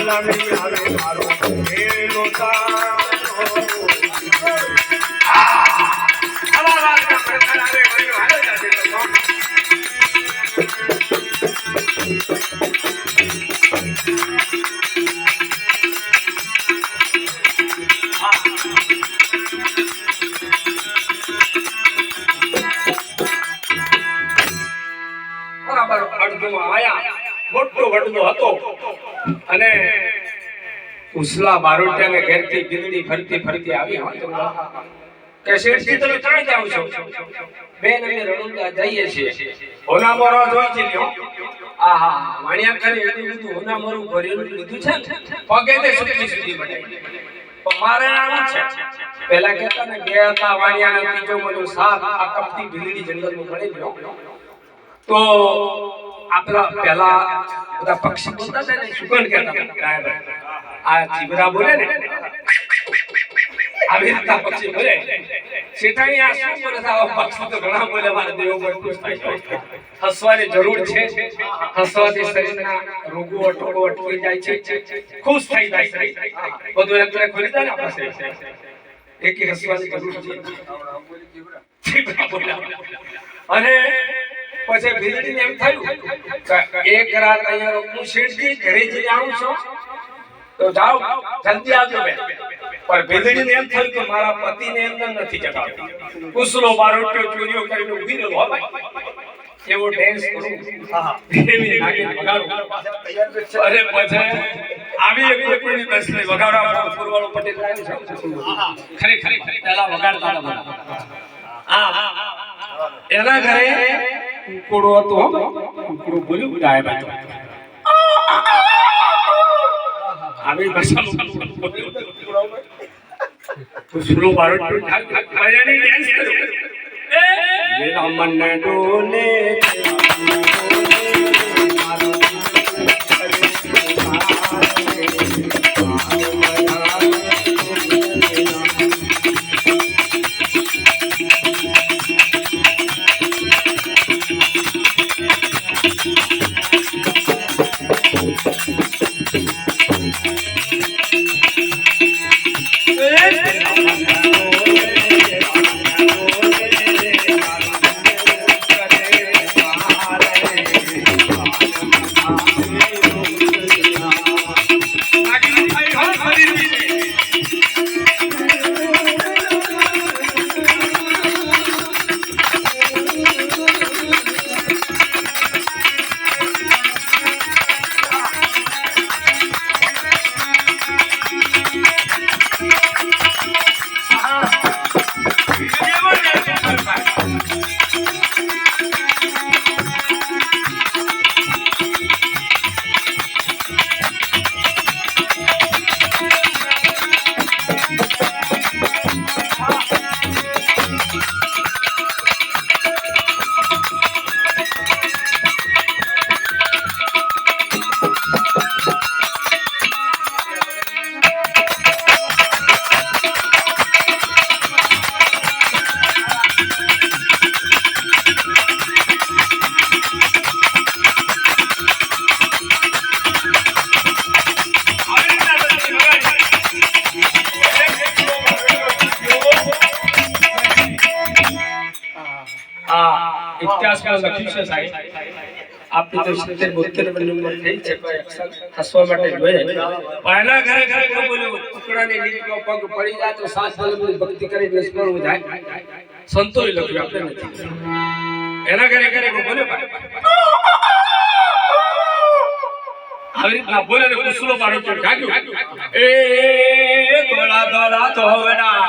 બોલાવી આવે મારો મેલો મોટો વડલો હતો અને ઉસલા બારોટિયા ને ઘેરથી ગીરડી ફરતી ફરતી આવી કે શેઠજી તમે ક્યાં જાવ છો? બેન અમે રણુંદા જઈએ છીએ. હોના મોરો જોઈ છે લ્યો. આહા વાણિયા કરે એટલું બધું હોના મોરું ભરેલું લીધું છે ને પગે તે સુધી બનાવી. પણ મારે આવું છે પેલા કહેતા ને બે હતા વાણિયા ને ત્રીજો બધો સાત આ કપટી ભીલડી જંગલમાં મળી ગયો. તો આપણા પેલા બધા પક્ષી બોલતા હતા ને સુગંધ કહેતા આ જીબરા બોલે ને આવી રીતના પક્ષી બોલે. શેઠાણી આ શું બોલે છે? આવા પક્ષી તો ઘણા બોલે. મારા દેવો પર ખુશ થાય. હસવાની જરૂર છે. હસવાથી શરીરના રોગો અટકો અટકી જાય છે. ખુશ થઈ જાય છે. બધું એક ખોલી જાય ને આપણા શરીર. એક હસવાની જરૂર છે. અને પછી ભીલડીને એમ થયું એક રાત અહીંયા હું શેઠજી ઘરે જઈને આવું છું તો જાઓ જલ્દી આવજો બેન. પણ ભીલડીને એમ થયું કે મારા પતિને એમને નથી જગાડતો. કુસલો બારોટિયો ચોરીઓ કરીને ઊભી રહ્યો એવો ડેન્સ કરું એવી નાગીને વગાડું. અરે પછી આવી એક કોઈની બસ લઈ વગાડવા પુરવાળો પટેલ લાવ્યો છે. ખરેખર પહેલા વગાડતા હતા. હા એના ઘરે કુકડો હતો. કુકડો બોલ્યું ગાય બાજુ આવી ભાષામાં કુસલો બારોટિયો બજાની ડાન્સ કર્યો. એ રામન ડોલે ઇતિહાસમાં લખ્યું છે સાહેબ. આપની તો 70-72 નંબર થઈ છે. કોઈ અક્ષર હસવા માટે જોઈએ. પહેલા ઘરે ઘરે બોલ્યો કુકડાની લીટમાં પગ પડી જાય તો સાત વલમની ભક્તિ કરી નિષ્ફળ જાય. સંતોએ લખ્યું આપણે નથી. એના ઘરે ઘરે બોલ્યો આવી રીતના બોલે ને કુસલો બારોટિયો જાગ્યો. એ ધોળા ધોળા ધોવડા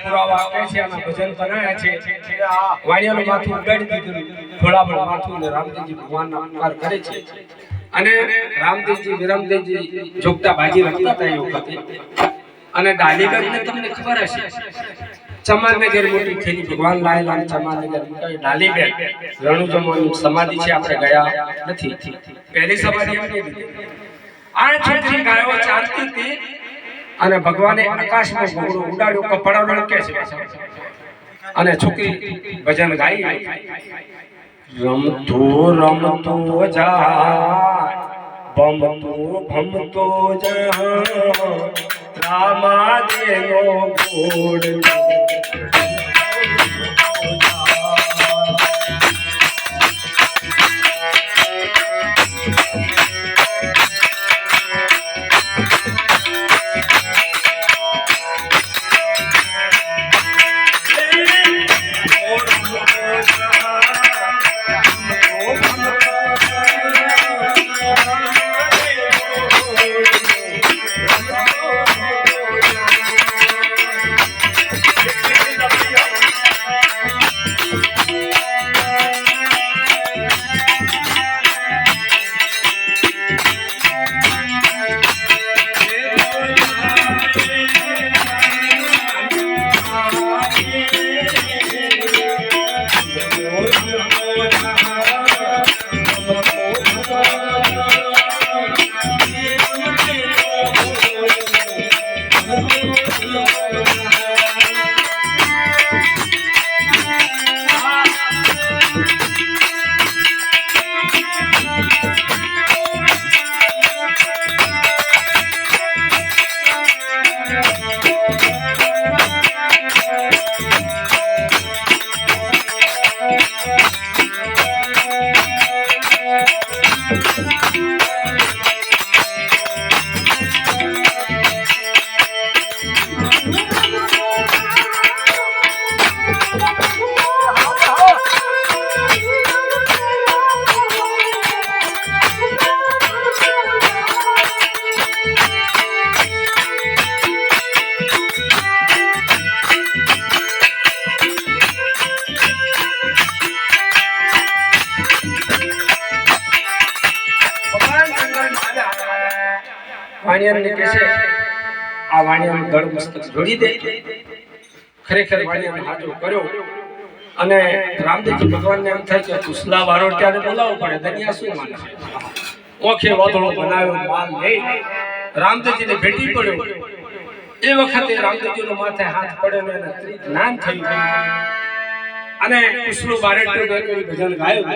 પુરાવા કે છે આના ભજન બનાવ્યા છે વાણિયાનું માથું ઉગાડી દીધું થોડામાં માથું ને રામદેવજી ભગવાનના ઉપકાર કરે છે અને રામદેવજી વિરમદેવજી જોગતા બાજી રખતા હતા એ વખતે અને ડાલીગઢને તમને ખબર હશે ચમારનગર મોટી થયેલી ભગવાન લાયેલા અને ચમારનગર ડાલીગઢ રણુજમોની સમાધિ છે આપણે ગયા નથી પહેલી સમાધિ એમની દીધી આ છોકરી ગાયો ચાલતી હતી અને ભગવાને આકાશમાં ઘોડો ઉડાડ્યો કપડા લડકે છે અને છોકરી ભજન ગાઈ રમતો રમતો જા ભમતો ભમતો જા રામા દેવો ઘોડ વાણિયાને કહે છે આ વાણિયાનું ગળ મસ્તક જોડી દે ખરેખર વાણિયાને હાજો કર્યો અને રામદેવજી ભગવાનને એમ થાય કે કુસલા વારોટિયાને બોલાવવો પડે દનિયા શું માને ઓખે વાદળો બનાવ્યો માલ લઈ રામદેવજીને ભેટી પડ્યો એ વખતે રામદેવજીનો માથે હાથ પડ્યો ને એને જ્ઞાન થયું અને કુસલો વારોટિયો ભજન ગાયું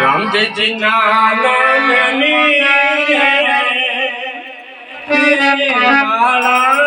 રામદેવજી નામની માળા